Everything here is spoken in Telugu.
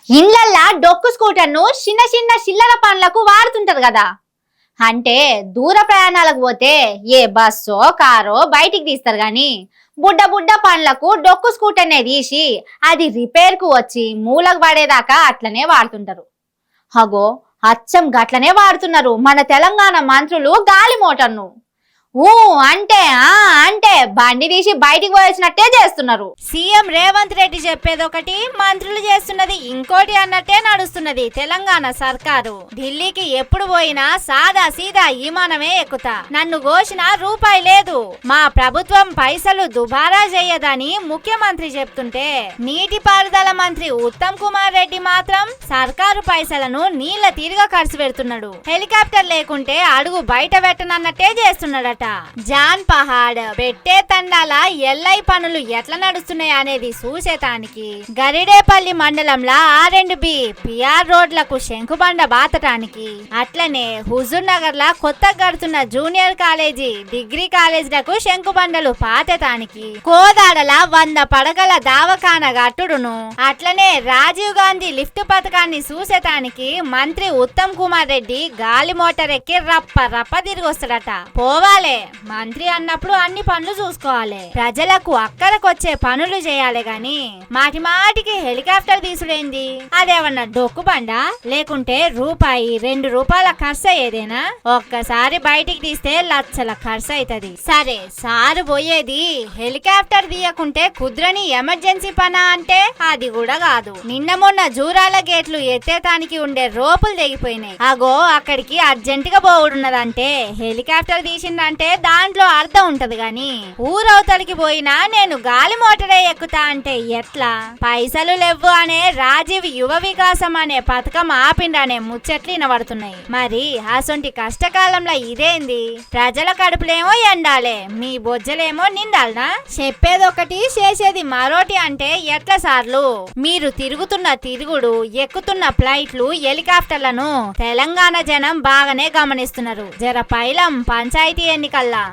ఇండ్లల్లా డొక్కు స్కూటర్ను చిన్న చిన్న చిల్లర పనులకు వాడుతుంటారు కదా. అంటే దూర ప్రయాణాలకు పోతే ఏ బస్సో కారో బయటికి తీస్తారు గాని బుడ్డ బుడ్డ పనులకు డొక్కు స్కూటర్నే తీసి అది రిపేర్ కు వచ్చి మూలకు పడేదాకా అట్లనే వాడుతుంటారు. హగో అచ్చం గట్లనే వాడుతున్నారు మన తెలంగాణ మంత్రులు గాలి మోటార్ను. అంటే బండి తీసి బయటికి పోయొచ్చినట్టే చేస్తున్నారు. సీఎం రేవంత్ రెడ్డి చెప్పేదొకటి, మంత్రులు చేస్తున్నది ఇంకోటి అన్నట్టే నడుస్తున్నది తెలంగాణ సర్కారు. ఢిల్లీకి ఎప్పుడు పోయినా సాదా సీదా విమానమే ఎక్కుతా, నన్ను ఘోషణ రూపాయి లేదు, మా ప్రభుత్వం పైసలు దుబారా చేయదని ముఖ్యమంత్రి చెప్తుంటే, నీటిపారుదల మంత్రి ఉత్తమ్ కుమార్ రెడ్డి మాత్రం సర్కారు పైసలను నీళ్ల తీరుగా ఖర్చు పెడుతున్నాడు. హెలికాప్టర్ లేకుంటే అడుగు బయట పెట్టనన్నట్టే చేస్తున్నాడట. జాన్ పహాడ్ పెట్టే తండాల ఎల్ఐ పనులు ఎట్లా నడుస్తున్నాయి అనేది చూసేటానికి గరిడేపల్లి మండలంలో R&B పిఆర్ రోడ్లకు శంకుబండ బాతటానికి, అట్లనే హుజూర్ నగర్ లా కొత్త కడుతున్న జూనియర్ కాలేజీ డిగ్రీ కాలేజీలకు శంకుబండలు పాతటానికి, కోదాడల 100 పడగల దావఖాన గట్టుడును, అట్లనే రాజీవ్ గాంధీ లిఫ్ట్ పథకాన్ని చూసేటానికి మంత్రి ఉత్తమ్ కుమార్ రెడ్డి గాలి మోటార్ ఎక్కి రప్ప రప్ప తిరిగి వస్తాడట. పోవాలే, మంత్రి అన్నప్పుడు అన్ని పనులు చూసుకోవాలి, ప్రజలకు అక్కడకొచ్చే పనులు చేయాలి గాని మాటి మాటికి హెలికాప్టర్ తీసుడేంది? అదేమన్నా డొక్కు బండా? లేకుంటే రూపాయి 2 రూపాయల ఖర్చు అయ్యేదేనా? ఒక్కసారి బయటికి తీస్తే లక్షల ఖర్చు అవుతుంది. సరే, సారు పోయేది హెలికాప్టర్ తీయకుంటే కుద్రని ఎమర్జెన్సీ పనా అంటే అది కూడా కాదు. నిన్న మొన్న జూరాల గేట్లు ఎత్తేతానికి ఉండే రోపులు తెగిపోయినాయి. అగో అక్కడికి అర్జెంటుగా పోవుడున్నదంటే హెలికాప్టర్ తీసిందంటే దాంట్లో అర్థం ఉంటది గాని, ఊరవతలికి పోయినా నేను గాలి మోటారే ఎక్కుతా అంటే ఎట్లా? పైసలు లేవు అనే రాజీవ్ యువ వికాసం అనే పథకం ఆపిండనే ముచ్చట్లు వినబడుతున్నాయి. మరి అసొంటి కష్టకాలంలో ఇదేంది? ప్రజల కడుపులేమో ఎండాలే, మీ బొజ్జలేమో నిండాలనా? చెప్పేదొకటి చేసేది మరోటి అంటే ఎట్లా సార్లు? మీరు తిరుగుతున్న తిరుగుడు, ఎక్కుతున్న ఫ్లైట్లు, హెలికాప్టర్లను తెలంగాణ జనం బాగానే గమనిస్తున్నారు. జర పైలం పంచాయతీ ఎన్నికల్లా